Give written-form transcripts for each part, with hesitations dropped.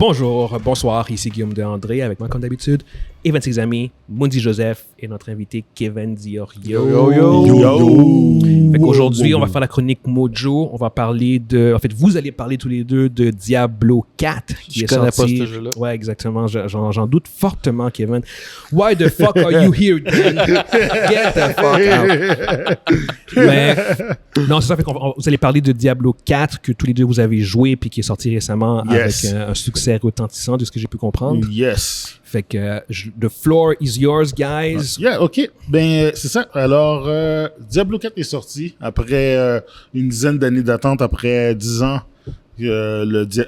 Bonjour, bonsoir, ici Guillaume de André avec moi comme d'habitude, et 26 amis, Mundi Joseph et notre invité Kevin Diorio. Fait qu'aujourd'hui, on va faire la chronique Mojo, on va parler de... En fait, vous allez parler tous les deux de Diablo 4 qui est sorti. Je connais pas ce jeu-là. Ouais, exactement, j'en doute fortement, Kevin. Why the fuck are you here, Dan? Get the fuck out. Mais, non, c'est ça, fait qu'on vous allez parler de Diablo 4 que tous les deux vous avez joué puis qui est sorti récemment avec un succès retentissant de ce que j'ai pu comprendre. Yes. Fait que the floor is yours, guys. Yeah, OK. Ben, c'est ça. Alors, Diablo 4 est sorti après une dizaine d'années d'attente, après 10 ans,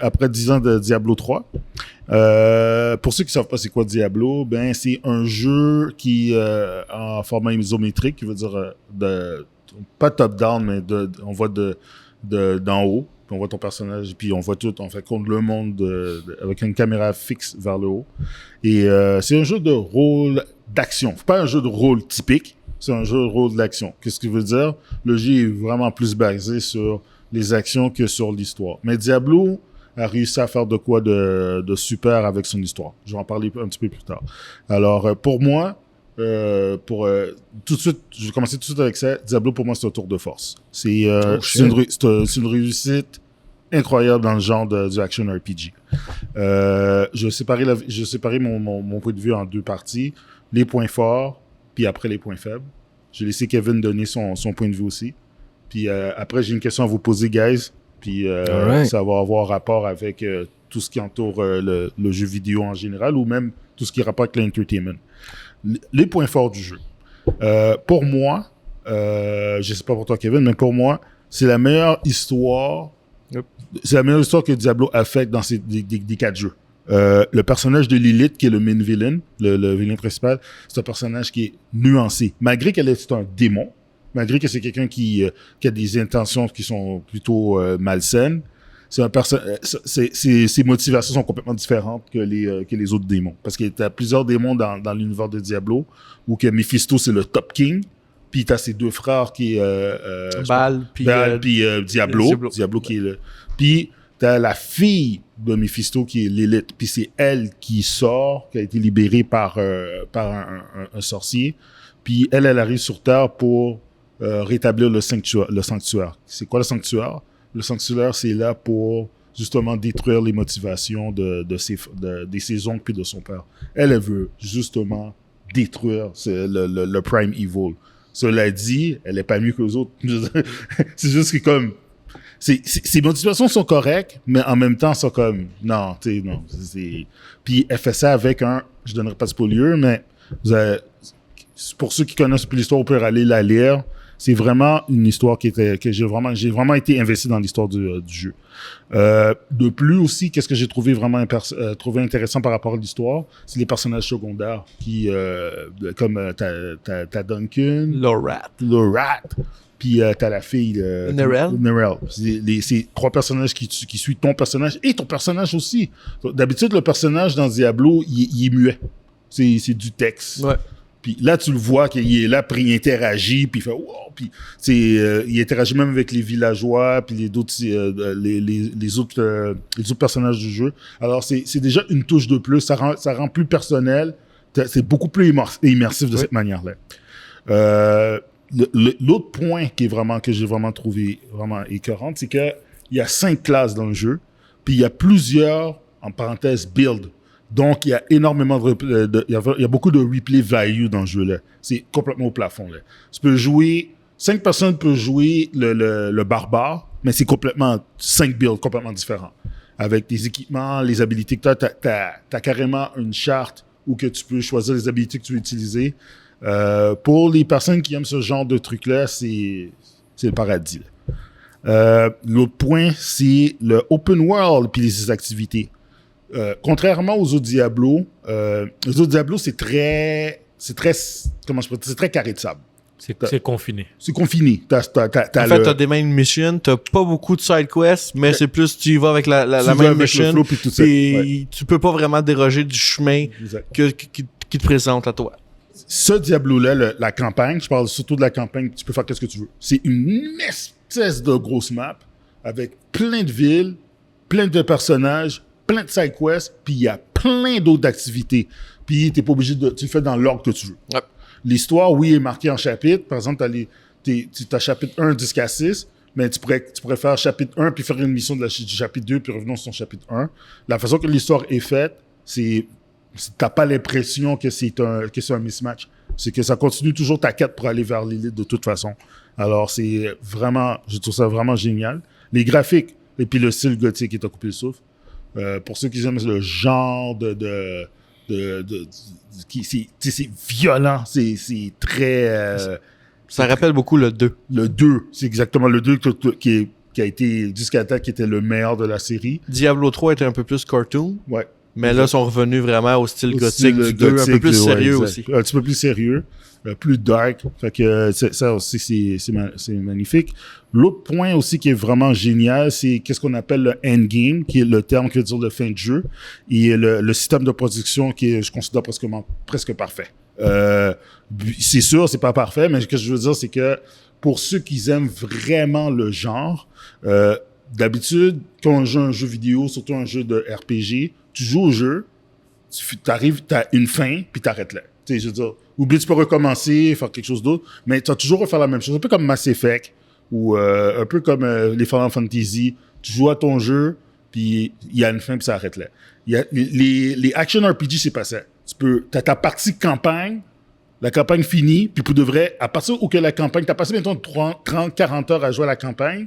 après 10 ans de Diablo 3. Pour ceux qui savent pas c'est quoi Diablo, ben, c'est un jeu qui en format isométrique, qui veut dire pas top-down, mais on voit d'en haut. On voit ton personnage, puis on voit tout, on fait contre le monde avec une caméra fixe vers le haut. Et c'est un jeu de rôle d'action. C'est pas un jeu de rôle typique, c'est un jeu de rôle d'action. Qu'est-ce que veut dire? Le jeu est vraiment plus basé sur les actions que sur l'histoire. Mais Diablo a réussi à faire de quoi de super avec son histoire. Je vais en parler un petit peu plus tard. Alors, pour moi, tout de suite, je vais commencer tout de suite avec ça. Diablo, pour moi, c'est un tour de force. C'est une réussite incroyable dans le genre du action RPG. Je séparais mon point de vue en deux parties. Les points forts, puis après les points faibles. J'ai laissé Kevin donner son point de vue aussi. Puis après, j'ai une question à vous poser, guys. Puis ça va avoir rapport avec tout ce qui entoure le jeu vidéo en général ou même tout ce qui a rapport avec l'entertainment. Les points forts du jeu. Pour moi, je sais pas pour toi, Kevin, mais pour moi, c'est la meilleure histoire. Yep. C'est la meilleure histoire que Diablo a faite dans des 4 jeux. Le personnage de Lilith, qui est le main villain, le villain principal, c'est un personnage qui est nuancé. Malgré qu'elle est un démon, malgré que c'est quelqu'un qui a des intentions qui sont plutôt malsaines, ses motivations sont complètement différentes que les autres démons. Parce qu'il y a plusieurs démons dans l'univers de Diablo, où que Mephisto, c'est le top king, puis t'as ses deux frères qui est Baal, puis Diablo. Diablo qui est le... Puis t'as la fille de Mephisto qui est Lilith, puis c'est elle qui sort, qui a été libérée par un sorcier. Puis elle arrive sur Terre pour rétablir le sanctuaire. C'est quoi le sanctuaire? Le sanctuaire, c'est là pour justement détruire les motivations de ses oncles puis de son père. Elle veut justement détruire le Prime Evil. Cela dit, elle est pas mieux que les autres. C'est juste que comme... Ses motivations sont correctes, mais en même temps, sont comme... Non, tu sais, non. Puis elle fait ça avec je donnerai pas de spoiler, mais pour ceux qui connaissent plus l'histoire, on peut aller la lire. C'est vraiment une histoire que j'ai vraiment été investi dans l'histoire du jeu. De plus aussi, qu'est-ce que j'ai trouvé vraiment trouvé intéressant par rapport à l'histoire, c'est les personnages secondaires qui, comme t'as Duncan, Lorat, puis t'as la fille Nerel. C'est 3 personnages qui suivent ton personnage et ton personnage aussi. D'habitude, le personnage dans Diablo, il est muet. C'est du texte. Ouais. Puis là, tu le vois qu'il est là, puis il interagit, puis il fait wow, puis il interagit même avec les villageois, puis les autres personnages du jeu. Alors c'est déjà une touche de plus, ça rend plus personnel, c'est beaucoup plus immersif de cette manière-là. L'autre point que j'ai vraiment trouvé vraiment écœurant, c'est que il y a 5 classes dans le jeu, puis il y a plusieurs, en parenthèse, builds. Donc, il y a énormément il y a beaucoup de replay value dans le jeu-là. C'est complètement au plafond, là. 5 personnes peuvent jouer le barbare, mais c'est complètement 5 builds complètement différents. Avec des équipements, les habilités que t'as carrément une charte où que tu peux choisir les habilités que tu veux utiliser. Pour les personnes qui aiment ce genre de truc-là, c'est le paradis, là. L'autre point, c'est le open world puis les activités. Contrairement aux autres Diablo, c'est très carré de sable. C'est confiné. C'est confiné. T'as des main missions, t'as pas beaucoup de side quests, mais c'est plus tu y vas avec la main mission et tu peux pas vraiment déroger du chemin qui te présente à toi. Ce Diablo-là, la campagne, je parle surtout de la campagne, tu peux faire ce que tu veux. C'est une espèce de grosse map avec plein de villes, plein de personnages, plein de side quests, puis il y a plein d'autres activités. Puis t'es pas obligé de... Tu le fais dans l'ordre que tu veux. Ouais. L'histoire, oui, est marquée en chapitres. Par exemple, t'as chapitre 1 jusqu'à 6, mais tu pourrais faire chapitre 1 puis faire une mission du chapitre 2 puis revenir sur ton chapitre 1. La façon que l'histoire est faite, t'as pas l'impression que c'est un mismatch. C'est que ça continue toujours ta quête pour aller vers l'élite de toute façon. Alors, je trouve ça vraiment génial. Les graphiques et puis le style gothique qui t'a coupé le souffle. Pour ceux qui aiment le genre c'est violent, c'est très... Ça rappelle beaucoup le 2. Le 2, c'est exactement le 2 qui a été, jusqu'à date, qui était le meilleur de la série. Diablo 3 était un peu plus cartoon. Ouais. Mais là, ils sont revenus vraiment au style gothique du 2, un peu plus sérieux aussi. Un petit peu plus sérieux, plus dark. Fait que ça aussi, c'est magnifique. L'autre point aussi qui est vraiment génial, c'est qu'est-ce qu'on appelle le endgame, qui est le terme qui veut dire le fin de jeu, et le système de production qui est, je considère presque parfait. C'est sûr, c'est pas parfait, mais ce que je veux dire, c'est que pour ceux qui aiment vraiment le genre, d'habitude, quand on joue un jeu vidéo, surtout un jeu de RPG, tu joues au jeu, t'as une fin, puis t'arrêtes là. Tu sais, je veux dire, oublie, tu peux recommencer, faire quelque chose d'autre, mais tu vas toujours refaire la même chose. Un peu comme Mass Effect, ou un peu comme les Final Fantasy. Tu joues à ton jeu, puis il y a une fin, puis ça arrête là. Les action RPG, c'est pas ça. T'as ta partie campagne, la campagne finie, puis pour de vrai, à partir où que la campagne, t'as passé maintenant 30, 40 heures à jouer à la campagne,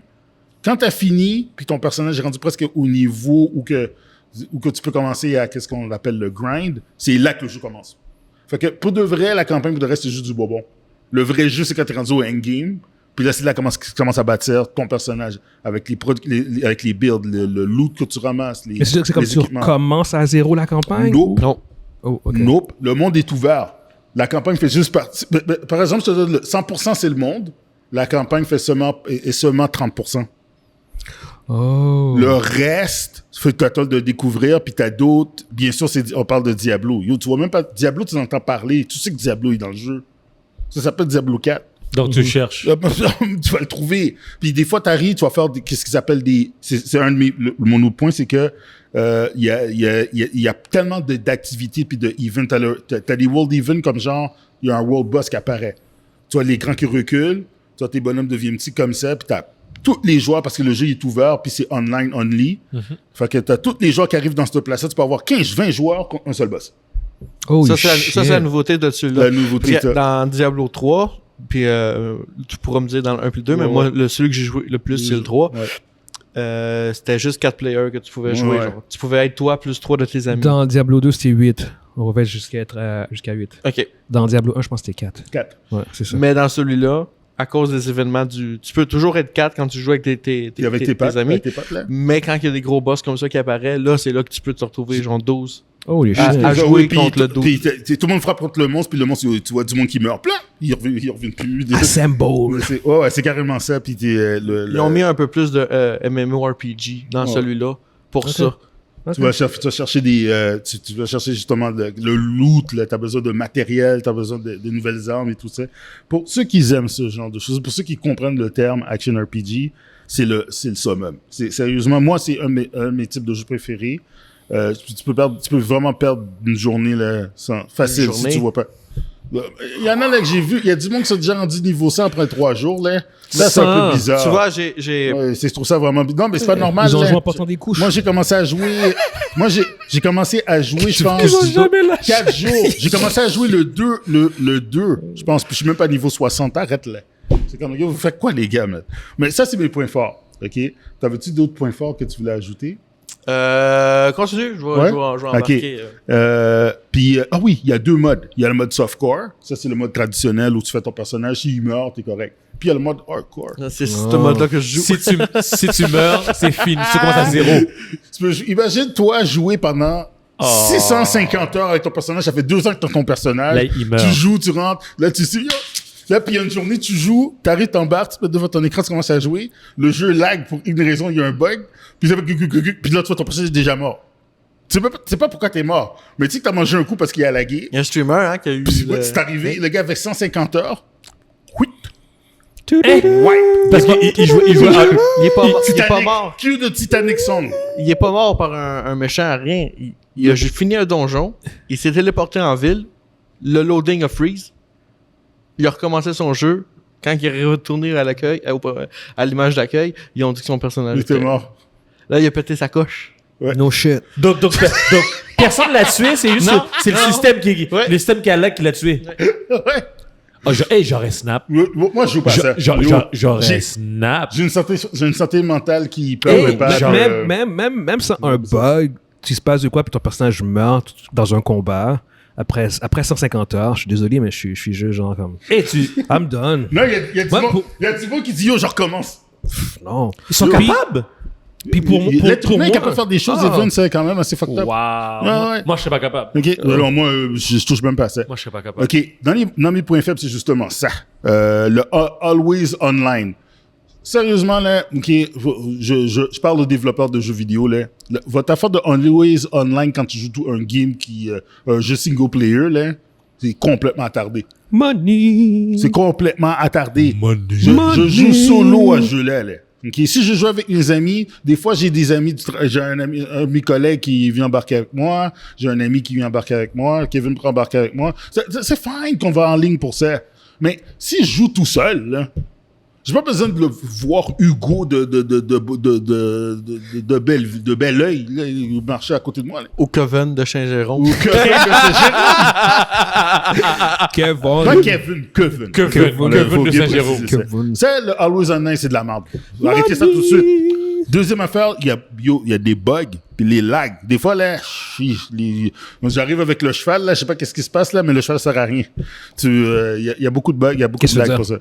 quand t'as fini, puis ton personnage est rendu presque au niveau où que tu peux commencer à qu'est-ce qu'on appelle le grind, c'est là que le jeu commence. Fait que pour de vrai, la campagne, pour de vrai, c'est juste du bonbon. Le vrai jeu, c'est quand t'es rendu au endgame, puis là, c'est là que tu commences à bâtir ton personnage avec avec les builds, le loot que tu ramasses, Mais c'est comme tu recommences à zéro la campagne? Nope. Non. Oh, okay. Nope. Le monde est ouvert. La campagne fait juste partie. Par exemple, je te donne 100% c'est le monde. La campagne fait seulement 30%. Oh. Le reste, c'est total de découvrir, puis t'as d'autres. Bien sûr, on parle de Diablo. Yo, tu vois même pas Diablo, tu entends parler. Tu sais que Diablo est dans le jeu. Ça s'appelle Diablo 4. Donc tu cherches. Tu vas le trouver. Puis des fois, t'arrives, tu vas faire qu'est-ce qu'ils appellent des... C'est un de mon autre point, c'est que il y a tellement d'activités puis de events. T'as des world events comme genre, il y a un world boss qui apparaît. Tu vois l'écran qui recule, tu vois tes bonhommes deviennent petits comme ça, puis t'as tous les joueurs, parce que le jeu est ouvert, puis c'est online only. Fait que t'as tous les joueurs qui arrivent dans cette place-là, tu peux avoir 15-20 joueurs contre un seul boss. Ça, c'est la nouveauté de celui-là. La nouveauté. Dans Diablo 3, puis tu pourras me dire dans le 1 puis le 2, mais moi, celui que j'ai joué le plus, c'est le 3. Ouais. C'était juste 4 players que tu pouvais jouer. Genre. Tu pouvais être toi plus 3 de tes amis. Dans Diablo 2, c'était 8. On va jusqu'à 8. OK. Dans Diablo 1, je pense que c'était 4. 4. Ouais, c'est ça. Mais dans celui-là, à cause des événements tu peux toujours être 4 quand tu joues avec tes amis. Avec tes potes, là. Mais quand il y a des gros boss comme ça qui apparaissent, là, c'est là que tu peux te retrouver genre 12. Oh, les à jouer contre le 12. Puis tout le monde frappe contre le monstre, puis le monstre, tu vois du monde qui meurt. Plein! Il revient plus. Assemble! C'est carrément ça. Puis ils ont mis un peu plus de MMORPG dans celui-là pour ça. Okay. Tu vas chercher tu vas chercher justement le loot, là. T'as besoin de matériel, t'as besoin de nouvelles armes et tout ça. Pour ceux qui aiment ce genre de choses, pour ceux qui comprennent le terme action RPG, c'est le summum. Sérieusement, moi, c'est un de mes types de jeux préférés. Tu peux vraiment perdre une journée, là, facile, si tu vois pas. Il y en a là que j'ai vu, il y a du monde qui sont déjà rendu niveau 100 après 3 jours, là. Ça, c'est un peu bizarre. Tu vois, je trouve ça vraiment bizarre. Non, mais c'est pas normal. Ils ont joué en portant des couches. Moi, j'ai commencé à jouer, j'ai commencé à jouer, je pense, 4 jours. J'ai commencé à jouer le 2, je pense, puis je suis même pas niveau 60, arrête là. C'est comme, vous faites quoi, les gars, mais ça, c'est mes points forts, ok? T'avais-tu d'autres points forts que tu voulais ajouter? Continue, je vais embarquer. Puis, oui, il y a 2 modes. Il y a le mode softcore. Ça, c'est le mode traditionnel où tu fais ton personnage. S'il meurt, t'es correct. Puis, il y a le mode hardcore. C'est ce mode-là que je joue. Si tu meurs, c'est fini. Tu commences à 0. Imagine, toi, jouer pendant 650 heures avec ton personnage. Ça fait 2 ans que t'as ton personnage. Là, il meurt. Tu joues, tu rentres. Là, tu sais... Là, puis il y a une journée, tu joues, t'arrives, t'embarques, tu te mets devant ton écran, tu commences à jouer. Le jeu lag pour une raison, il y a un bug. Puis là, tu vois, ton personnage est déjà mort. Tu sais pas pourquoi t'es mort. Mais tu sais que t'as mangé un coup parce qu'il a lagué. Il y a un streamer, qui a eu... Puis c'est arrivé, le gars avec 150 heures. Oui. Parce qu'il jouait. Il est pas Titanic, mort. Cue de Titanic Song. Il est pas mort par un méchant, rien. Il a juste fini un donjon. Il s'est téléporté en ville. Le loading a freeze. Il a recommencé son jeu. Quand il est retourné à l'accueil, à l'image d'accueil, ils ont dit que son personnage Il était mort. Là, il a pété sa coche. No shit. Donc, personne l'a tué, c'est juste Non, c'est le non. système Ouais. le système qui l'a tué. Ouais. Ah, j'aurais snap. Moi, je joue pas à ça. J'aurais J'ai- snap. J'ai une santé mentale qui permet pas genre, de... Même sans un bug, s'il se passe de quoi, puis ton personnage meurt dans un combat, après 150 heures, je suis désolé, mais je suis juste genre comme... I'm done. Non, il y a Ouais, du monde qui dit « Yo, je recommence Non. Ils sont Puis- capables? Puis pour L'être humain est moi... capable de faire des choses, Edwin, c'est quand même assez fucked up. Wow. ouais. Moi, je serais pas capable. OK, alors moi, je touche même pas à ça. Moi, je serais pas capable. OK, dans mes points faibles, c'est justement ça. Le Always Online. Sérieusement, là, OK, je parle aux développeurs de jeux vidéo, là. Votre affaire de Always Online quand tu joues un game un jeu single player, là, c'est complètement attardé. Money. C'est complètement attardé. Money. Je joue solo à ce jeu-là, là. OK, si je joue avec mes amis, des fois, j'ai des amis, j'ai un de mes collègues qui vient embarquer avec moi, j'ai un ami qui vient embarquer avec moi, Kevin peut embarquer avec moi. C'est fine qu'on va en ligne pour ça. Mais si je joue tout seul, là, j'ai pas besoin de le voir Hugo de bel œil, là, il marchait à côté de moi. Là. Au Coven de Saint-Jérôme. Ou Kevin Pas Kevin. Kevin de Saint-Jérôme. C'est le Always Online, c'est de la merde. Arrêtez ça tout de suite. Deuxième affaire, il y a des bugs, puis les lags. Des fois, là, j'arrive avec le cheval, là, je sais pas qu'est-ce qui se passe, là, mais le cheval sert à rien. Il y a beaucoup de bugs, il y a beaucoup de lags pour ça.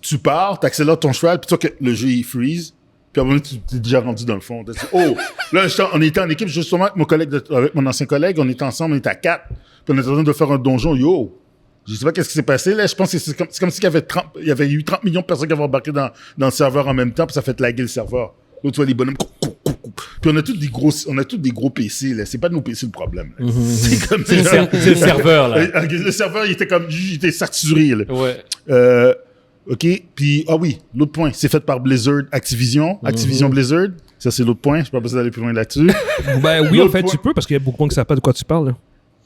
Tu pars, t'accélères ton cheval, puis tu vois que le jeu, il freeze, puis à un moment, tu es déjà rendu dans le fond. Oh! Là, on était en équipe, justement, avec mon ancien collègue, on était ensemble, on était à 4, puis on était en train de faire un donjon, yo! Je sais pas qu'est-ce qui s'est passé, là. Je pense que c'est comme s'il y avait eu 30 millions de personnes qui avaient embarqué dans le serveur en même temps, puis ça fait laguer le serveur. Là, tu vois les bonhommes. Puis on a tous des gros PC, là. C'est pas nos PC le problème. Là. C'est comme C'est le serveur, là. Le serveur, il était saturé, là. Ouais. OK. Puis, oui, l'autre point, c'est fait par Blizzard, Activision Blizzard. Ça, c'est l'autre point. Je pas besoin d'aller plus loin là-dessus. Ben oui, en fait, L'autre tu peux, parce qu'il y a beaucoup de monde qui ne savent pas de quoi tu parles. Là.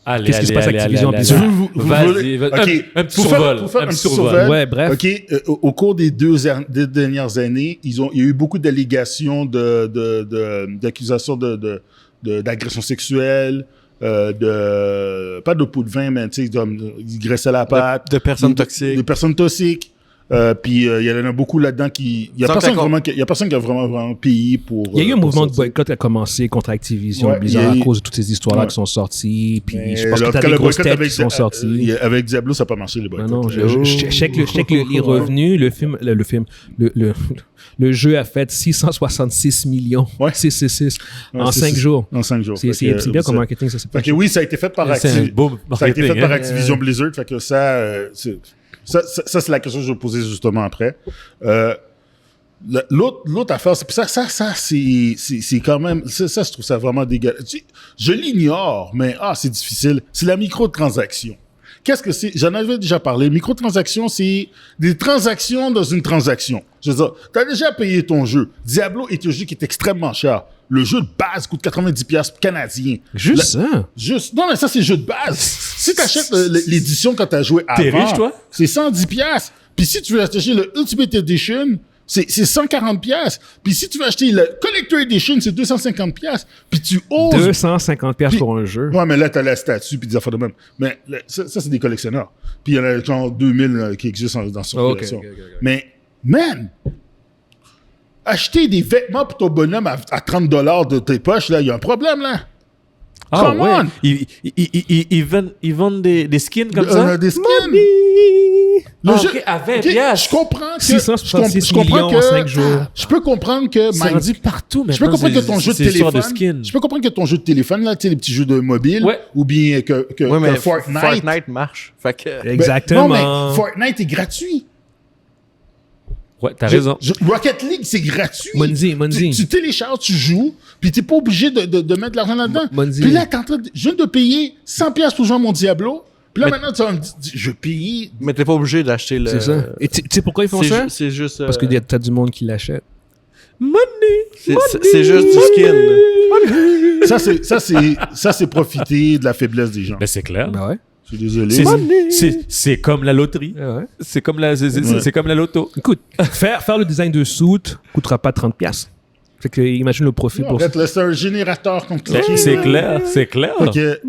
Allez, Qu'est-ce qui se passe avec Activision Blizzard? Vas-y, OK. un petit Pour survol. faire Un petit survol. Ouais, bref. OK. Au cours des deux dernières années, il y a eu beaucoup d'allégations d'accusations d'agression sexuelle, pas de pot de vin, mais tu sais, ils graissaient la patte. De personnes toxiques. Des personnes toxiques. Puis il y en a beaucoup là-dedans qui... Il y a personne qui a vraiment payé pour... Il y a eu un mouvement de sortir. boycott qui a commencé contre Activision Ouais, Blizzard il y a à cause de toutes ces histoires-là Ouais. qui sont sorties. Puis Mais je pense que t'as quand des le grosses boycott têtes qui sont sorties. avec Diablo, ça n'a pas marché, les boycotts. Non, je check les revenus. Le jeu a fait 666 millions. Ouais. 666 Ouais, en 5 jours. En 5 jours. C'est bien comme marketing, ça. C'est Fait que oui, ça a été fait par C'est un beau Ça a été fait marketing, par hein. Activision Blizzard. Fait que ça, c'est la question que je vais poser justement après. L'autre affaire, c'est quand même, ça, je trouve ça vraiment dégueulasse. Je l'ignore, mais c'est difficile. C'est la microtransaction. Qu'est-ce que c'est? J'en avais déjà parlé. Microtransactions, c'est des transactions dans une transaction. Je veux dire, t'as déjà payé ton jeu. Diablo est un jeu qui est extrêmement cher. Le jeu de base coûte 90$ canadiens. juste ça. Non, mais ça, c'est le jeu de base. Si t'achètes l'édition quand t'as joué avant... T'es riche, toi? C'est 110$. Puis si tu veux acheter le Ultimate Edition, c'est 140$. Puis si tu veux acheter le Collector Edition, c'est 250$. Puis tu oses... 250$ pour un jeu. Ouais, mais là, t'as la statue puis des affaires de même. Mais là, ça c'est des collectionneurs. Puis il y en a genre 2000 qui existent dans circulation. Ok. Mais, man, acheter des vêtements pour ton bonhomme à 30$ de tes poches, là, il y a un problème, là. Ah Come ouais. on! Ils vendent des skins comme ça? Des skins. Ah, ok, à 20$. Je comprends que... 666 je comprends millions en 5 jours. Je peux comprendre que... C'est rendu partout maintenant. Je peux comprendre que ton jeu de téléphone... de skins. Je peux comprendre que ton jeu de téléphone, là, tu sais, les petits jeux de mobile, Ouais. ou bien que Ouais, mais Fortnite... marche. Fait que... Exactement. Non, mais Fortnite est gratuit. Ouais, t'as raison. Rocket League, c'est gratuit. Monzi. Tu télécharges, tu joues, puis t'es pas obligé de mettre de l'argent là-dedans. Monzi. Puis là, je viens de payer 100$ pour jouer à mon Diablo, puis Puis là, maintenant, tu vas me dire, je paye. Mais t'es pas obligé d'acheter le. C'est ça. Et tu sais pourquoi ils font ça? C'est juste. Parce que t'as du monde qui l'achète. C'est juste du skin. Ça, c'est profiter de la faiblesse des gens. Ben, c'est clair. Ben ouais. Je suis désolé. C'est comme la loterie. Ouais. C'est comme la loto. Écoute, faire le design de suit coûtera pas 30$. Fait que imagine le profit pour ça. Arrête, là, c'est un générateur compliqué. C'est là. clair, c'est clair. Fait que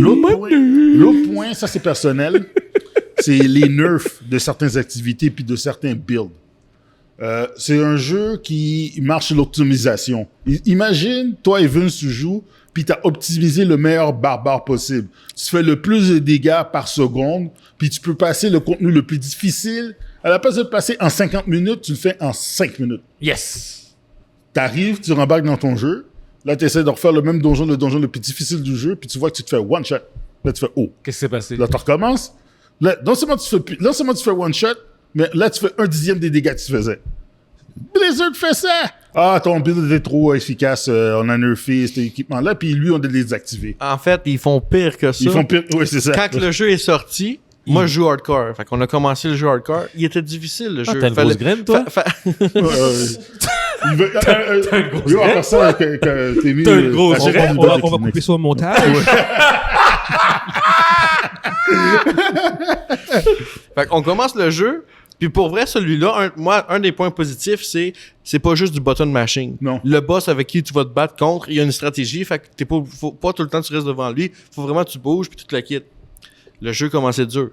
l'autre point, ça c'est personnel, c'est les nerfs de certaines activités puis de certains builds. C'est un jeu qui marche sur l'optimisation. Imagine, toi et Vince, tu joues, puis tu as optimisé le meilleur barbare possible. Tu fais le plus de dégâts par seconde, puis tu peux passer le contenu le plus difficile. À la place de le passer en 50 minutes, tu le fais en 5 minutes. Yes. T'arrives, tu rembarques dans ton jeu. Là, tu essaies de refaire le même donjon, le donjon le plus difficile du jeu, puis tu vois que tu te fais one shot. Là, tu fais oh. Qu'est-ce qui s'est passé? Là, tu recommences. Là, non seulement tu fais one shot, mais là, tu fais 1/10 des dégâts que tu faisais. Blizzard fait ça! Ah, ton build était trop efficace, on a nerfé cet équipement-là, puis lui, on a désactivé. En fait, ils font pire que ça. Ils font pire. Oui, c'est ça. Quand le jeu est sorti, moi, je joue hardcore. Fait qu'on a commencé le jeu hardcore. Il était difficile, le jeu. T'as une grosse graine, toi? Il veut, yo, encore ça, que t'es mis. T'as une grosse graine. On va couper ça au montage. Fait qu'on commence le jeu. Puis pour vrai, celui-là, un des points positifs, c'est pas juste du button mashing. Non. Le boss avec qui tu vas te battre contre, il y a une stratégie. Fait que faut pas tout le temps que tu restes devant lui. Faut vraiment que tu bouges puis tu te le quittes. Le jeu commençait dur.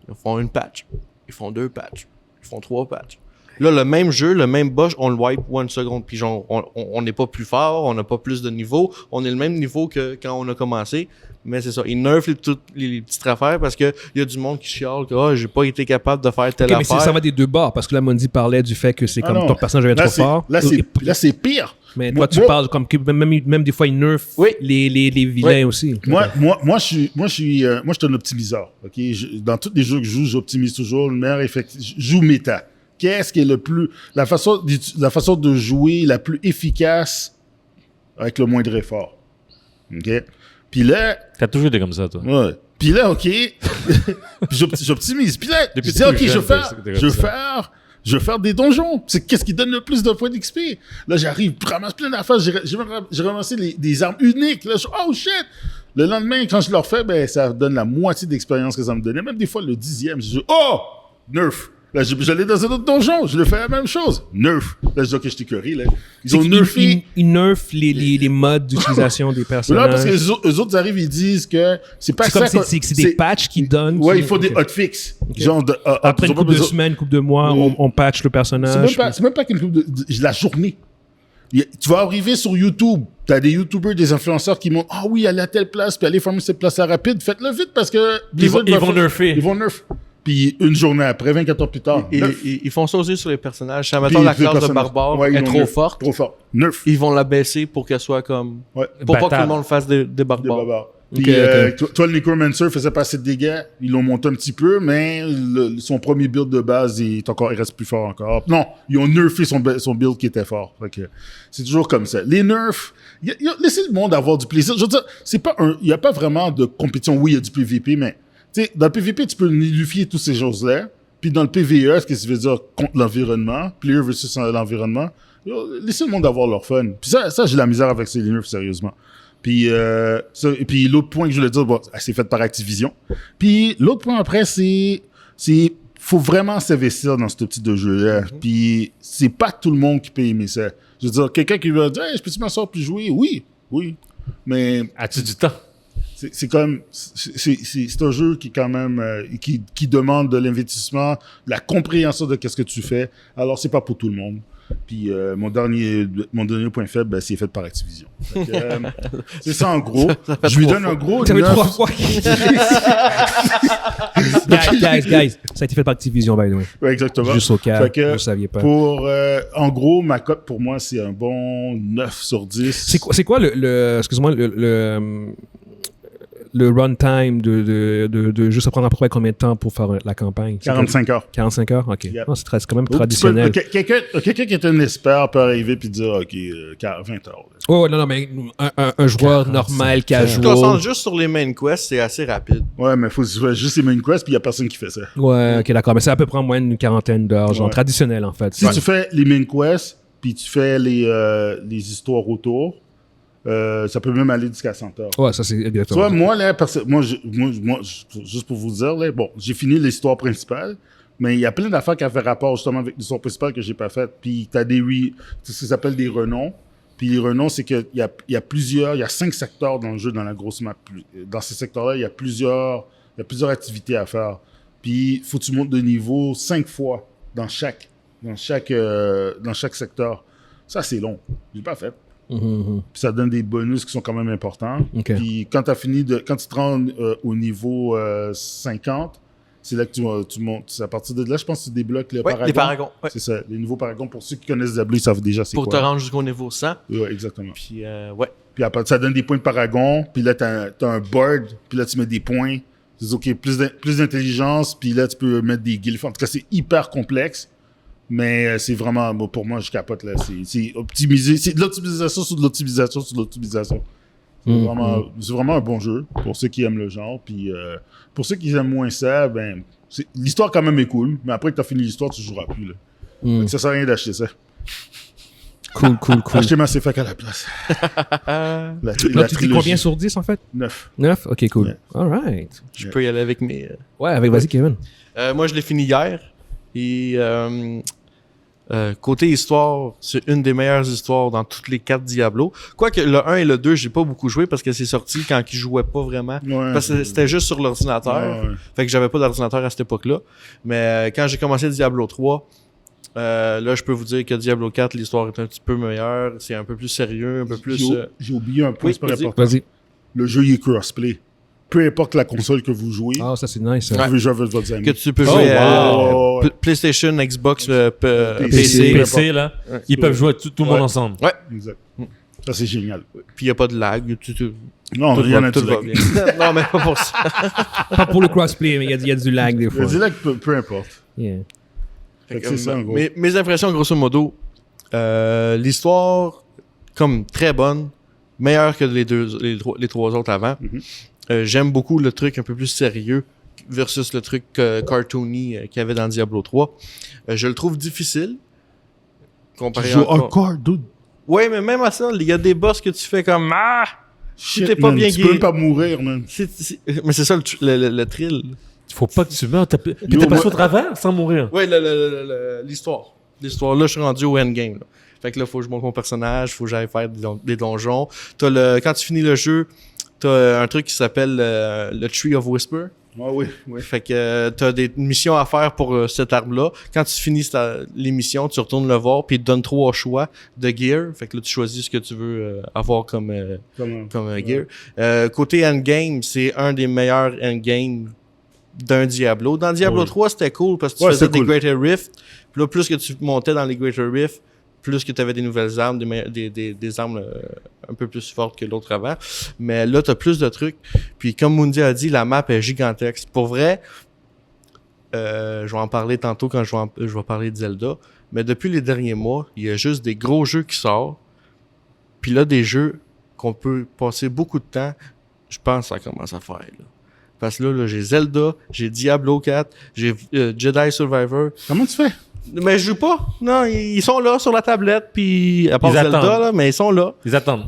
Ils font une patch. Ils font 2 patchs. Ils font 3 patchs. Là, le même jeu, le même boss, on le wipe 1 seconde. Puis genre, on n'est pas plus fort, on n'a pas plus de niveau. On est le même niveau que quand on a commencé. Mais c'est ça, ils nerfent toutes les petites affaires parce qu'il y a du monde qui chiale que j'ai pas été capable de faire telle Ok, mais affaire. ça va des deux bords, parce que là, Mondi parlait du fait que c'est comme non. ton personnage devient trop fort. Là, c'est pire. Mais Moi- toi, tu parles comme que même des fois, ils nerfent Oui. les vilains aussi. Moi, je suis un optimiseur. Ok, dans tous les jeux que je joue, j'optimise toujours le meilleur effet. Je joue méta. Qu'est-ce qui est la façon de jouer la plus efficace avec le moindre effort. Ok. Puis là, T'as toujours été comme ça, toi. ouais. Puis là, ok, puis j'optimise. Puis là, Depuis je dis tout ok, jeune, je t'es vais faire des donjons. C'est qu'est-ce qui donne le plus de points d'XP. Là, j'arrive, je ramasse plein d'affaires. J'ai ramassé des armes uniques. Là, oh shit. Le lendemain, quand je leur fais, ben ça donne la moitié d'expérience que ça me donnait. Même des fois, le 10e, je dis oh nerf. Là, j'allais dans un autre donjon, je le fais la même chose. Nerf. Là, je dis, ok, je t'écœurie, là. Ils ont nerfé. Ils nerfent les modes d'utilisation des Non, personnages. parce que eux autres arrivent, ils disent que c'est pas C'est ça. comme c'est des patchs qu'ils donnent. Ouais, qui- il faut des ok. hotfix. Genre, Après ils une ont pas couple de besoin- semaines, une couple de mois, Oui. on patch le personnage. C'est même pas qu'une couple de la journée. Tu vas arriver sur YouTube, t'as des YouTubers, des influenceurs qui montrent, ah oui, allez à telle place, puis allez farmer cette place-là rapide. Faites-le vite parce que Ils vont nerfer. Ils vont nerf. Puis une journée après, 24 heures plus tard, nerf. Ils font ça aussi sur les personnages. Si, Puis mettons, la les classe de personnages. barbare Ouais, ils est l'ont trop nerf. forte, Trop fort. Nerf. ils vont la baisser pour qu'elle soit comme... Ouais. Pour pas que Bâtard. tout le monde fasse des Des barbares. barbares. Ok, Puis, ok. toi, le Necromancer faisait pas assez de dégâts. Ils l'ont monté un petit peu, mais son premier build de base, il reste plus fort encore. Non, ils ont nerfé son build qui était fort. Fait que c'est toujours comme ça. Les nerfs, laissez le monde avoir du plaisir. Je veux dire, il n'y a pas vraiment de compétition. Oui, il y a du PVP, mais tu sais, dans le PVP, tu peux nullifier toutes ces choses-là. Puis dans le PVE, ce que ça veut dire contre l'environnement, player versus l'environnement, laissez le monde avoir leur fun. Puis ça j'ai la misère avec ces nerfs, sérieusement. Puis, et puis l'autre point que je voulais dire, bon, c'est fait par Activision. Puis l'autre point après, c'est faut vraiment s'investir dans ce type de jeu-là. Puis c'est pas tout le monde qui peut aimer ça. Je veux dire, quelqu'un qui va dire, hey, je peux-tu m'asseoir puis jouer? Oui. Mais As-tu du temps? c'est comme c'est un jeu qui quand même qui demande de l'investissement, de la compréhension de qu'est-ce que tu fais. Alors c'est pas pour tout le monde. Puis mon dernier point faible, ben, c'est fait par Activision. Fait que, c'est ça en gros. Je lui donne un gros Ça fait 9. 3 fois. guys, ça a été fait par Activision, by the way. Ouais, exactement. Juste au cas, Fait que vous ne saviez pas. pour en gros, ma cote pour moi, c'est un bon 9 sur 10. C'est quoi excuse-moi, le runtime de juste prendre à peu près combien de temps pour faire la campagne? C'est 45 heures. 45 heures? OK. Yep. Non, c'est quand même traditionnel. Quelqu'un qui est un expert peut arriver puis dire, OK, 20 heures. Oh, non, mais un joueur normal, Tu te concentres casual. juste sur les main quests, c'est assez rapide. Ouais, mais faut juste les main quests puis il n'y a personne qui fait ça. Ouais, OK, d'accord. Mais c'est à peu près en moyenne une quarantaine d'heures, genre Ouais. traditionnel, en fait. Si tu fais les main quests puis tu fais les histoires autour, ça peut même aller jusqu'à 100 heures. Ouais, ça, c'est Tu exactement. vois, moi, là, juste pour vous dire, là, bon, j'ai fini l'histoire principale, mais il y a plein d'affaires qui avaient rapport justement avec l'histoire principale que j'ai pas faite. Puis t'as c'est ce qu'ils appellent des renoms. Puis les renoms, c'est qu'il y a 5 secteurs dans le jeu, dans la grosse map. Dans ces secteurs-là, il y a plusieurs activités à faire. Puis faut que tu montes de niveau 5 fois dans chaque secteur. Ça, c'est long. J'ai pas fait. Puis ça donne des bonus qui sont quand même importants. OK. Puis quand tu te rends au niveau 50, c'est là que tu montes. C'est à partir de là, je pense que tu débloques le Ouais, les paragons. Ouais. C'est ça, les nouveaux paragons. Pour ceux qui connaissent Diablo, ils savent déjà c'est Pour quoi. te rendre jusqu'au niveau 100. Ouais, exactement. Puis, ouais. Puis après, ça donne des points de paragon. Puis là, t'as un board. Puis là, tu mets des points. Tu dis, OK, plus d'intelligence. Puis là, tu peux mettre des glyphes. En tout cas, c'est hyper complexe. Mais c'est vraiment, bon, pour moi, je capote là. C'est optimisé. C'est de l'optimisation sur de l'optimisation sur de l'optimisation. C'est vraiment un bon jeu pour ceux qui aiment le genre. Puis pour ceux qui aiment moins ça, ben, l'histoire quand même est cool. Mais après que tu as fini l'histoire, tu joueras plus. Là. Donc, ça sert à rien d'acheter ça. Cool. Achetez Mass Effect à la place. Là, tu dis combien sur 10, en fait? 9. 9? OK, cool. Yeah. All right. Je peux y aller avec mes. Ouais, vas-y, Kevin. Moi, je l'ai fini hier. Et côté histoire, c'est une des meilleures histoires dans toutes les 4 Diablo. Quoique le 1 et le 2, j'ai pas beaucoup joué parce que c'est sorti quand ils jouaient pas vraiment. Ouais, Parce que c'était juste sur l'ordinateur. Ouais. Fait que j'avais pas d'ordinateur à cette époque-là. Mais quand j'ai commencé Diablo 3, là, je peux vous dire que Diablo 4, l'histoire est un petit peu meilleure. C'est un peu plus sérieux, un peu plus... J'ai oublié un point oui, super vas-y. important. Vas-y. Le jeu, il est crossplay. Peu importe la console que vous jouez, Ah, ça, c'est nice. vous ça. pouvez jouer avec votre ami. Que tu peux Oh, jouer wow. PlayStation, Xbox, PC. PC. PC, là, ils peuvent jouer tout le monde Ouais. ensemble. Exact. Ça, c'est génial. Puis il n'y a pas de lag. Non, rien à tout dire. va bien. Non, mais pas pour ça. Pas pour le crossplay, mais il y a du lag des Je fois. dis là que peu importe. Yeah. Fait que c'est ça, en gros. Mes impressions, grosso modo, l'histoire, comme très bonne, meilleure que les trois autres avant. J'aime beaucoup le truc un peu plus sérieux versus le truc cartoony qu'il y avait dans Diablo 3. Je le trouve difficile. Tu Comparé joues encore... hardcore, dude. Ouais, mais même à ça, il y a des boss que tu fais comme ah, Shit, t'es pas man, bien tu guéri. peux même pas mourir, man. Mais c'est ça le thrill. Faut pas que tu meurs. Puis Yo, t'es passé moi- au travers sans mourir. Ouais, l'histoire. L'histoire, là, je suis rendu au endgame. Là. Fait que là, faut que je monte mon personnage, faut que j'aille faire des donjons. Quand tu finis le jeu, t'as un truc qui s'appelle le Tree of Whisper. Ah oui, oui. Fait que t'as des missions à faire pour cet arbre-là. Quand tu finis les missions, tu retournes le voir, puis il te donne 3 choix de gear. Fait que là, tu choisis ce que tu veux avoir comme gear. Côté endgame, c'est un des meilleurs endgames d'un Diablo. Dans Diablo 3, c'était cool parce que tu faisais des Greater Rift. Puis là, plus que tu montais dans les Greater Rift, plus que tu avais des nouvelles armes, des armes un peu plus fortes que l'autre avant. Mais là, tu as plus de trucs. Puis comme Mundi a dit, la map est gigantesque. Pour vrai, je vais en parler tantôt quand je vais parler de Zelda. Mais depuis les derniers mois, il y a juste des gros jeux qui sortent. Puis là, des jeux qu'on peut passer beaucoup de temps, je pense que ça commence à faire. Là. Parce que là, j'ai Zelda, j'ai Diablo 4, j'ai Jedi Survivor. Comment tu fais? Mais je joue pas. Non, ils sont là sur la tablette, puis à part Ils Zelda, attendent. là, mais ils sont là. Ils attendent.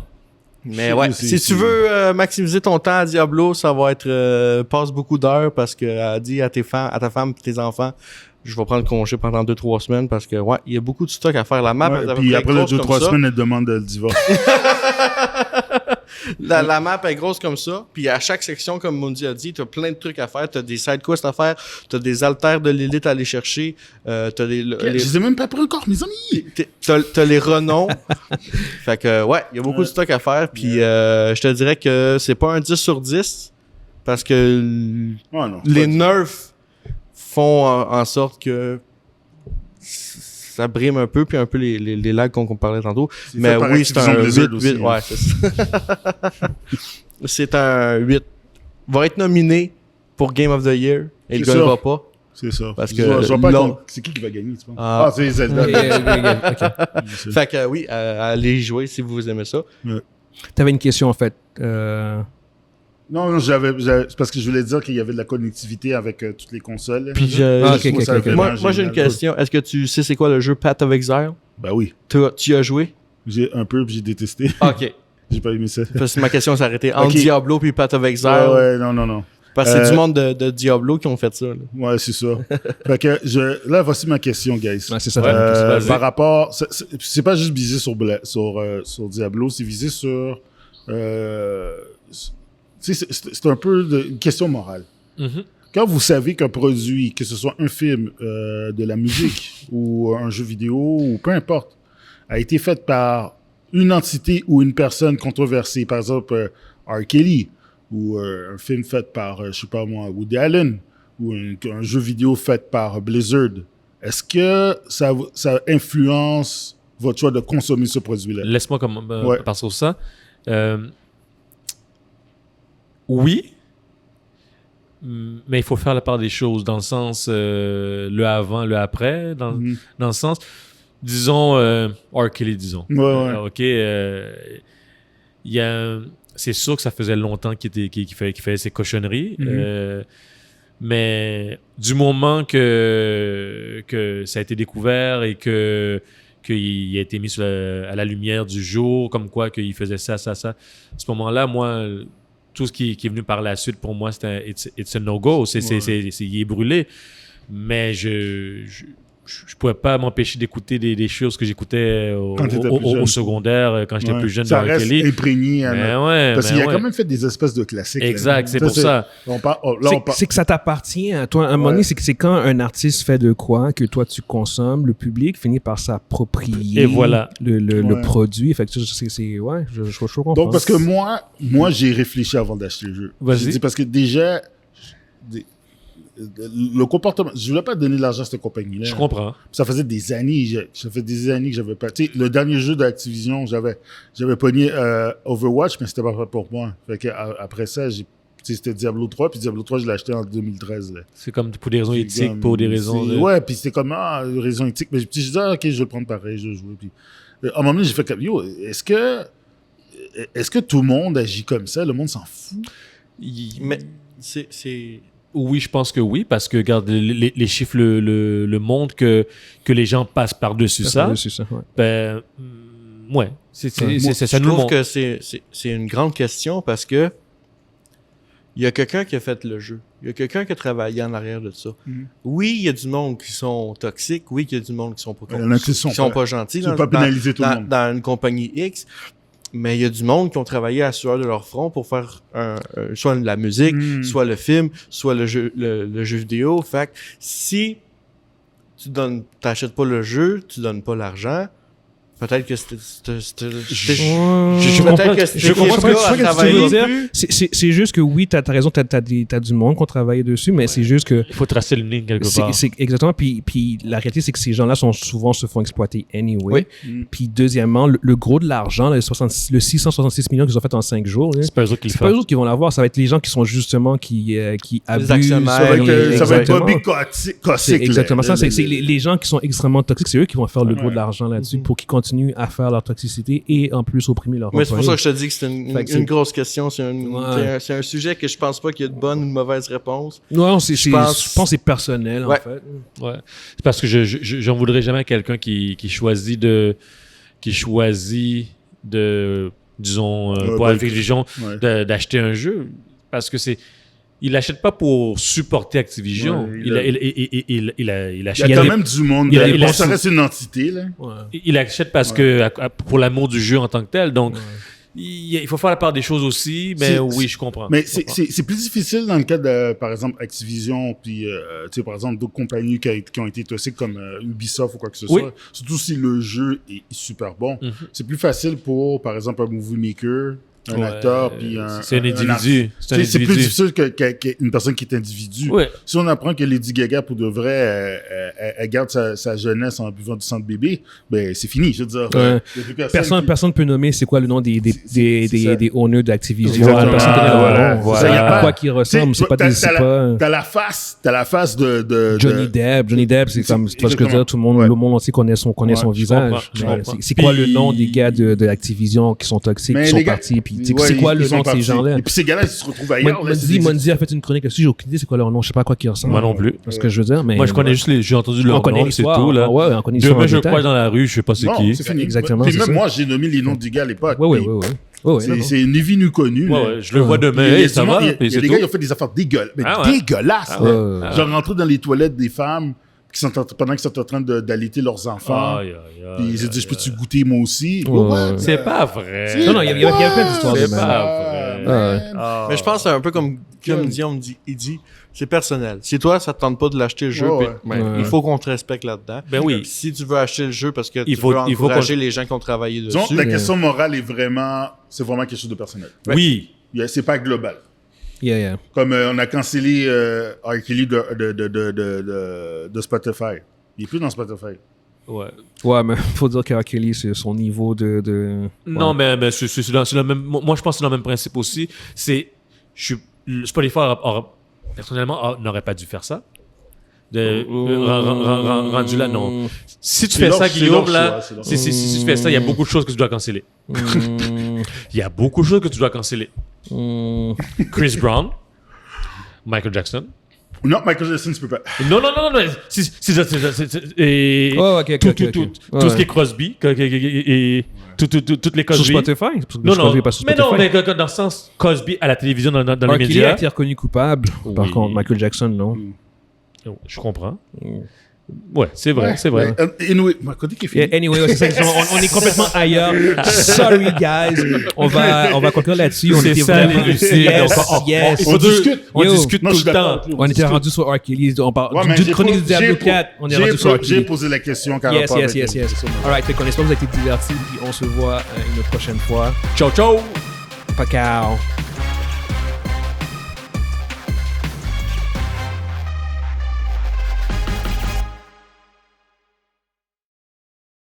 Mais ouais, si tu veux maximiser ton temps à Diablo, ça va être passe beaucoup d'heures parce que dis à ta femme et tes enfants, je vais prendre congé pendant 2-3 semaines parce que ouais, il y a beaucoup de stock à faire. La map est à peu Puis près après les grosse 2-3 comme ça. semaines, elle demande le divorce. La map est grosse comme ça. Puis à chaque section, comme Mundi a dit, t'as plein de trucs à faire. T'as des side quests à faire. T'as des altères de l'élite à aller chercher. T'as Je les ai même pas pris encore, mes amis. T'as les renoms. Fait que ouais, il y a beaucoup de stock à faire. Puis je te dirais que c'est pas un 10 sur 10. Parce que Oh, non, les pas du- nerfs font en sorte que ça brime un peu, puis un peu les lags qu'on parlait tantôt. C'est Mais fait par oui, c'est Activision un Blizzard 8, aussi, hein. ouais, c'est ça. C'est un 8 va être nominé pour Game of the Year et il C'est gagnera ça. pas. C'est ça. Parce Je que vois pas là- c'est qui va gagner, tu penses? Ah. C'est Zelda. Ok. Fait que oui, allez jouer si vous aimez ça. T'avais une question, en fait. Non, c'est parce que je voulais dire qu'il y avait de la connectivité avec toutes les consoles. Puis Ah, ok, trouve ça ok. vraiment moi j'ai une génial. question. Est-ce que tu sais c'est quoi le jeu Path of Exile? Ben oui. Tu y as joué? J'ai un peu, puis j'ai détesté. Ok. J'ai pas aimé ça. Parce que ma question s'est arrêtée entre Ok. Diablo puis Path of Exile. Ouais, non. Parce que c'est du monde de Diablo qui ont fait ça. Là. Ouais, c'est ça. Fait que là, voici ma question, guys. Ouais, c'est ça. Ouais. vas-y. Par rapport, c'est pas juste visé sur Diablo, c'est visé sur. Tu sais, c'est un peu une question morale. Mhm. Quand vous savez qu'un produit, que ce soit un film, de la musique ou un jeu vidéo ou peu importe, a été fait par une entité ou une personne controversée, par exemple R. Kelly, ou un film fait par, je sais pas moi, Woody Allen, ou un jeu vidéo fait par Blizzard, est-ce que ça influence votre choix de consommer ce produit-là? Laisse-moi Ouais. passer sur ça. Oui, mais il faut faire la part des choses dans le sens le avant, le après, dans le sens, disons, R. Kelly, disons. Ouais. OK, c'est sûr que ça faisait longtemps qu'il faisait ses cochonneries, mais du moment que ça a été découvert et qu'il a été mis à la lumière du jour, comme quoi qu'il faisait ça. À ce moment-là, moi, tout ce qui est venu par la suite, pour moi, it's a no-go. Il est brûlé. Mais je pouvais pas m'empêcher d'écouter des choses que j'écoutais au secondaire, quand j'étais plus jeune Ça de R. reste Kelly. imprégné. Parce qu'il a ouais. quand même fait des espèces de classiques. Exact, là. c'est pour ça. C'est que ça t'appartient à toi. À un moment donné, c'est que c'est quand un artiste fait de quoi que toi tu consommes, le public finit par s'approprier Et voilà. le produit. Fait que je comprends. Donc, parce que moi, j'ai réfléchi avant d'acheter le jeu. Vas-y. J'ai dit, parce que déjà, le comportement, je voulais pas donner de l'argent à cette compagnie-là. Je comprends. Ça faisait des années, que j'avais pas. Tu sais, le dernier jeu d'Activision, j'avais pogné Overwatch, mais c'était pas pour moi. Fait que après ça, c'était Diablo 3, puis Diablo 3, je l'ai acheté en 2013. Là. C'est comme pour des raisons éthiques, pour des raisons de... Ouais, puis c'était comme, raisons éthiques. Mais puis je disais, ok, je vais le prendre pareil, je vais jouer. Puis, à un moment donné, j'ai fait comme, yo, est-ce que tout le monde agit comme ça? Le monde s'en fout? Mais c'est... Oui, je pense que oui, parce que, regarde, les chiffres le montrent que les gens passent par-dessus ça. C'est ça, ouais. Ben, ouais, ça Je nous le trouve montre. que c'est une grande question parce que il y a quelqu'un qui a fait le jeu. Il y a quelqu'un qui a travaillé en arrière de ça. Oui, il y a du monde qui sont toxiques. Oui, il y a du monde qui sont pas, Il y en a qui sont pas gentils. Tu peux pas pénaliser tout le monde. Dans une compagnie X. Mais il y a du monde qui ont travaillé à sueur de leur front pour faire soit la musique, soit le film, soit le jeu vidéo. Fait que si tu t'achètes pas le jeu, tu donnes pas l'argent, peut-être que c'était Je peut-être que c'était comprends quelqu'un ce à que tu travailler veux dire. plus. C'est juste que oui, t'as raison, t'as du monde qui ont travaillé dessus, mais c'est juste que Il faut tracer le ligne quelque part. c'est exactement. Puis la réalité, c'est que ces gens-là se font exploiter anyway. Oui. Puis deuxièmement, le gros de l'argent, le 666 millions qu'ils ont fait en 5 jours, là, C'est pas eux autres qui le c'est pas eux font. autres qui vont l'avoir. Ça va être les gens qui sont justement qui abusent. actionnaires. Ça va être Exactement. Bobby C'est Kotick. exactement ça. C'est les gens qui sont extrêmement toxiques, c'est eux qui vont faire le gros de l'argent là-dessus pour qu'ils continuent à faire leur toxicité et en plus opprimer leur Mais c'est pour ça employés. que je te dis que c'est Fait que une grosse question. C'est Ouais. un sujet que je pense pas qu'il y a de bonne ou de mauvaise réponse. Non, Je pense- je pense que c'est personnel, en Ouais. fait. Ouais. C'est parce que j'en voudrais jamais à quelqu'un qui choisit de disons, pour bah, Activision, ouais. d'acheter un jeu. Parce que il l'achète pas pour supporter Activision. Ouais, il Il achète. y a quand même du monde. il a- Ça reste une entité, là. Ouais. Il achète parce que pour l'amour du jeu en tant que tel. Donc, il faut faire la part des choses aussi. Mais oui, je comprends. Mais Je comprends. c'est plus difficile dans le cas de, par exemple, Activision, puis, tu sais, par exemple, d'autres compagnies qui ont été toxiques comme Ubisoft ou quoi que ce Oui. soit. Surtout si le jeu est super bon. Mhm. C'est plus facile pour, par exemple, un movie maker un acteur, puis un... C'est un individu. artiste. C'est un C'est plus individu. difficile qu'une personne qui est individu. Ouais. Si on apprend que Lady Gaga, pour de vrai, elle garde sa jeunesse en buvant du sang de bébé, ben c'est fini. Je veux dire, Ouais. il y a plus personne Personne ne peut nommer c'est quoi le nom des ça. des owners d'Activision. Exactement. Personne connaît leur Voilà. nom. Voilà. Il y a Voilà. quoi qui ressemble. C'est pas T'as- des. t'as C'est la- pas. T'as la face de Johnny Depp, c'est comme, c'est pas ce que je veux dire, tout le monde, Ouais. le monde entier connaît son Ouais, visage. je Mais comprends. c'est quoi Puis- le nom des gars de Activision qui sont toxiques, Mais qui sont les gars- partis, puis tu sais, ouais, c'est quoi ils le sont nom de ces partis. gens-là? Et puis ces gars-là, ils se retrouvent ailleurs. là, c'est des- Mondi a fait une chronique là-dessus, j'ai aucune idée c'est quoi leur nom, je sais pas à quoi ils ressemblent. Moi non plus. C'est ce que je veux dire, mais. Moi, je connais juste j'ai entendu leur on connaît nom, c'est l'histoire. tout, là. Ouais, on connaît l'histoire. Demain, en je détail. croise dans la rue, je sais pas c'est Non, qui. c'est fini. Exactement, Puis c'est même ça. moi, j'ai nommé les noms des gars à l'époque. Ouais, Puis non, non. C'est ni vu ni connu. Ouais, mais- ouais, je le vois demain, Il y a hey, du ça monde- va, il y a- et il y a c'est des tout. gars qui ont fait des affaires Ah ouais. dégueulasses. Ah là. ouais. Genre rentrer dans les toilettes des femmes pendant qu'ils sont en train d'allaiter leurs enfants. Aïe, aïe, aïe, Puis ils se aïe, disent, aïe. peux-tu goûter moi aussi? Ouais. What? C'est pas vrai. Si. Non, non, il y avait plein d'histoires de C'est même. pas vrai. Man. Ah. Mais je pense que c'est un peu comme Guillaume il dit, c'est personnel. Si toi, ça te tente pas de l'acheter le jeu, Ouais, puis, ouais. ben, il faut qu'on te respecte là-dedans. Ben oui. Si tu veux acheter le jeu parce que Il tu faut- veux il faut encourager qu'on- les gens qui ont travaillé Disons, dessus. la question morale c'est vraiment quelque chose de personnel. Oui. C'est pas global. Yeah. Comme on a cancellé R. Kelly de Spotify. Il est plus dans Spotify. Ouais. Ouais, mais faut dire que R. Kelly, c'est son niveau de... Non, mais c'est le même. Moi, je pense que c'est le même principe aussi. Le Spotify, personnellement, n'aurait pas dû faire ça. Rendu là, non. Si tu C'est fais leur- ça, c'est Guillaume, leur là, choix, c'est leur si tu fais ça, il y a beaucoup de choses que tu dois canceller. Il y a beaucoup de choses que tu dois canceller. Chris Brown, Michael Jackson. Non, Michael Jackson, tu peux pas. Non. Et Oh, ok. tout ce qui est Crosby et toutes les Sur Cosby. Spotify? Parce que Non, je non, Cosby est pas sur mais Spotify. non, mais dans le sens Cosby à la télévision, dans les R. Kelly a médias. été reconnu coupable. Par Oui. contre, Michael Jackson, non. Je comprends. Ouais, c'est vrai. Anyway, ma chronique est finie. Yeah, anyway, ouais, c'est ça, on est complètement ailleurs. Sorry, guys. On va conclure là-dessus. On C'est était ça, vraiment... les Lucides. Yes. On discute. On Yo, discute Non, tout je suis le d'accord. temps. On était rendu sur R. Kelly. On parle Ouais, mais d'une j'ai chronique po- du Diablo j'ai 4. On est j'ai rendu sur R. J'ai Kelly. posé la question par Yes. rapport avec All right, fait qu'on espère que vous avez été divertis. Puis on se voit une prochaine fois. Ciao, ciao! Pacao.